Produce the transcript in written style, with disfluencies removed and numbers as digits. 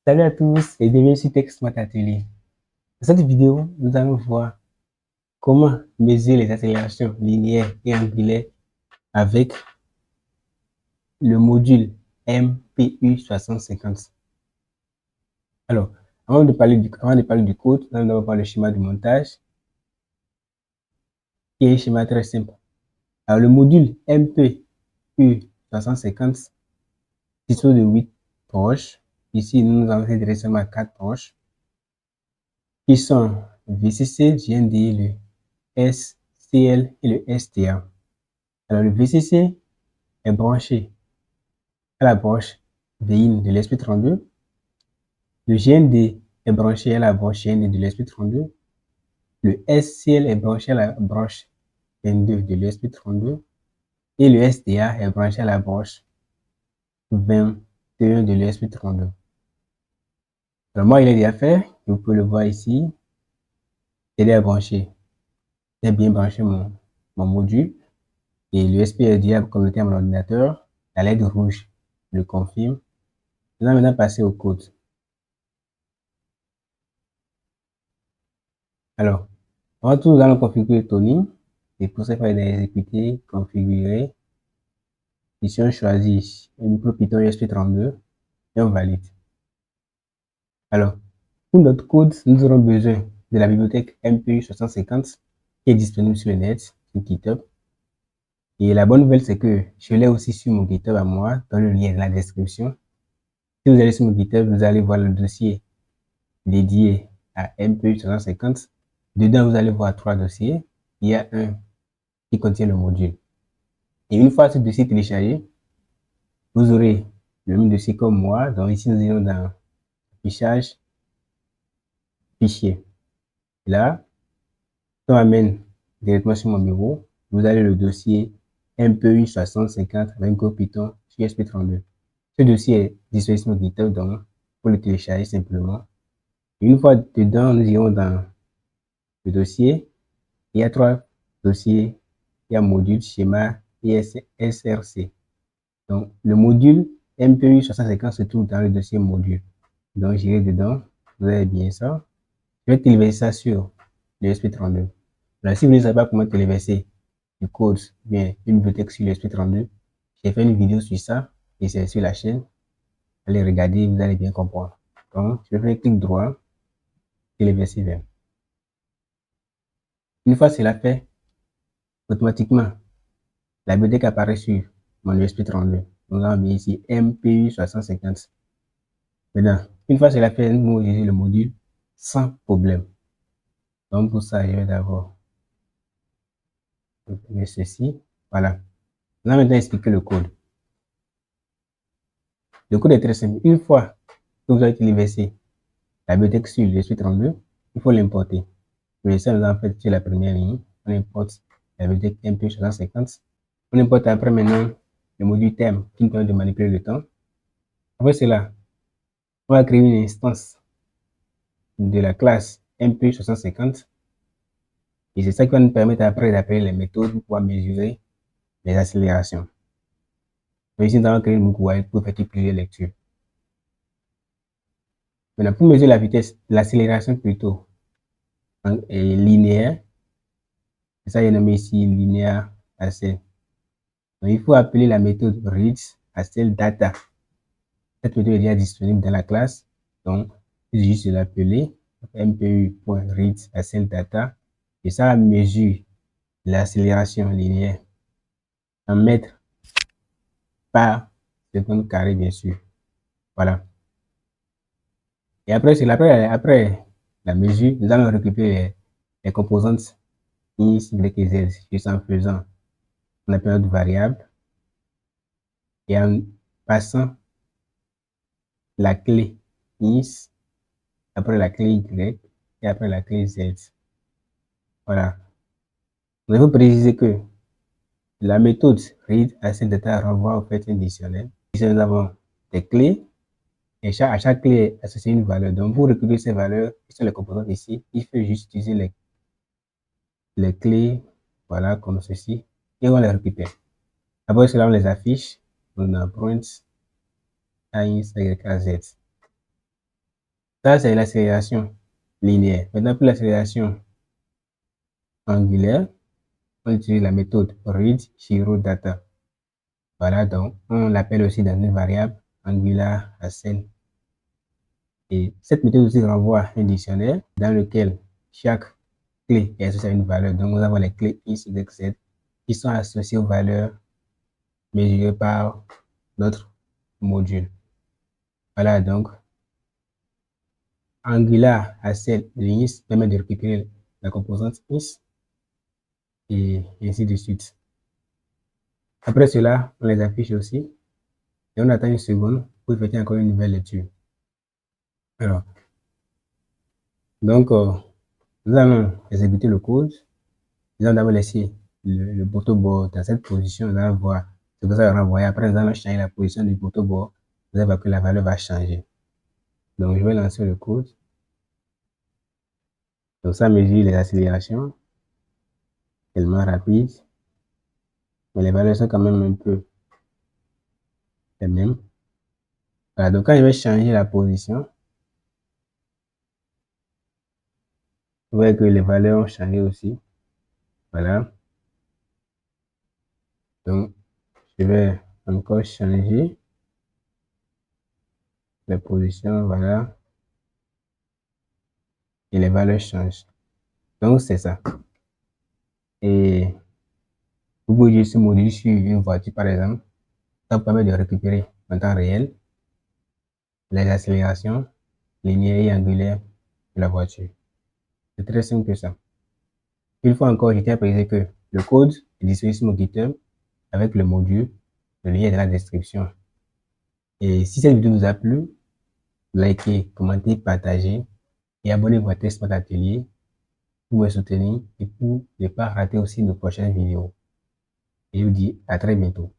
Salut à tous et bienvenue sur TechSmart Atelier. Dans cette vidéo, nous allons voir comment mesurer les accélérations linéaires et angulaires avec le module MPU6050. Alors, avant de parler du code, nous allons voir le schéma de montage qui est un schéma très simple. Alors, le module MPU6050 dispose de 8 broches. Ici, nous avons fait seulement 4 broches qui sont VCC, GND, le SCL et le STA. Alors, le VCC est branché à la branche VIN de l'ESP32. Le GND est branché à la branche GND de l'ESP32. Le SCL est branché à la branche 22 de l'ESP32. Et le STA est branché à la branche 21 de l'ESP32. Alors, moi, il est déjà fait. Vous pouvez le voir ici. Il est branché. J'ai bien branché mon module. Et l'USB est déjà connecté à mon ordinateur. La LED rouge le confirme. Nous allons maintenant passer au code. Alors, avant tout, nous allons configurer le toning. Et pour ça, il faut aller dans exécuter, configurer. Ici, on choisit un micro Python ESP32 et on valide. Alors, pour notre code, nous aurons besoin de la bibliothèque MPU6050 qui est disponible sur le net, sur GitHub. Et la bonne nouvelle, c'est que je l'ai aussi sur mon GitHub à moi, dans le lien de la description. Si vous allez sur mon GitHub, vous allez voir le dossier dédié à MPU350. Dedans, vous allez voir 3 dossiers. Il y a un qui contient le module. Et une fois ce dossier téléchargé, vous aurez le même dossier comme moi. Donc ici, nous irons dans Fichage, Fichier. Là, on amène directement sur mon bureau. Vous avez le dossier MPU6050 avec Go Python sur SP32. Ce dossier est disponible sur mon GitHub, donc pour le télécharger simplement. Et une fois dedans, nous irons dans le dossier. Il y a 3 dossiers. Il y a module, schéma et SRC. Donc, le module MPU6050 se trouve dans le dossier module. Donc, j'irai dedans. Vous avez bien ça. Je vais téléverser ça sur le SP32. Alors, si vous ne savez pas comment téléverser du code, bien une bibliothèque sur le SP32, j'ai fait une vidéo sur ça et c'est sur la chaîne. Allez regarder, vous allez bien comprendre. Donc, je vais faire clic droit, téléverser vers. Une fois cela fait, automatiquement, la bibliothèque apparaît sur mon USB32. Nous allons mis ici MPU6050. Maintenant, une fois cela fait, nous utiliser le module sans problème. Donc pour ça, je vais d'abord imprimer ceci. Voilà. On va maintenant expliquer le code. Le code est très simple. Une fois que vous avez téléversé la bibliothèque sur l'USB32, il faut l'importer. Pour ça, nous allons faire sur la première ligne. On importe la bibliothèque MPU6050. On importe après maintenant le module thème qui nous permet de manipuler le temps. Après cela, on va créer une instance de la classe MP6050 et c'est ça qui va nous permettre après d'appeler les méthodes pour pouvoir mesurer les accélérations. Donc ici, nous allons créer une boucle while pour effectuer plusieurs lectures. Maintenant, pour mesurer la vitesse, l'accélération plutôt est linéaire, c'est ça, il est nommé ici linéaire accel. Donc il faut appeler la méthode read accel data. Cette méthode est déjà disponible dans la classe, donc il suffit juste de l'appeler mpu.read accel data et ça mesure l'accélération linéaire en mètres par seconde carré, bien sûr. Voilà. Et après, après la mesure, nous allons récupérer les composantes X, Y et Z, juste en faisant on appelle notre variable et en passant la clé X, après la clé Y et après la clé Z. Voilà. Nous devons préciser que la méthode read accel data renvoie au fait additionnel. Ici, nous avons des clés et à chaque clé est associée une valeur. Donc, pour récupérer ces valeurs, qui sont les composantes ici, il faut juste utiliser les clés, voilà, comme ceci, et on les récupère. Après cela, on les affiche. On a print A, Y, A, Z. Ça, c'est l'accélération linéaire. Maintenant, pour l'accélération angulaire, on utilise la méthode Reed-Shiro-Data. Voilà, donc on l'appelle aussi dans une variable Angular Hassel. Et cette méthode aussi renvoie à un dictionnaire dans lequel chaque clé est associée à une valeur. Donc nous avons les clés X, Y, Z qui sont associées aux valeurs mesurées par notre module. Voilà, donc Angular Hassel de X permet de récupérer la composante X et ainsi de suite. Après cela, on les affiche aussi et on attend une seconde pour effectuer encore une nouvelle lecture. Alors, donc, nous allons exécuter le code. Nous allons d'abord laisser le poteau bord dans cette position. Nous allons voir ce que ça va renvoyer. Après, nous allons changer la position du poteau bord. Vous allez voir que la valeur va changer. Donc, je vais lancer le code. Donc, ça mesure les accélérations. Tellement rapide. Mais les valeurs sont quand même un peu les mêmes. Voilà, donc quand je vais changer la position, vous voyez que les valeurs ont changé aussi. Voilà. Donc, je vais encore changer la position, voilà. Et les valeurs changent. Donc, c'est ça. Et vous pouvez utiliser ce module sur une voiture, par exemple. Ça vous permet de récupérer en temps réel les accélérations linéaires et angulaires de la voiture. C'est très simple que ça. Une fois encore, je tiens à préciser que le code est disponible sur mon GitHub avec le module. Le lien est dans la description. Et si cette vidéo vous a plu, likez, commentez, partagez et abonnez-vous à Test Smart Atelier pour me soutenir et pour ne pas rater aussi nos prochaines vidéos. Et je vous dis à très bientôt.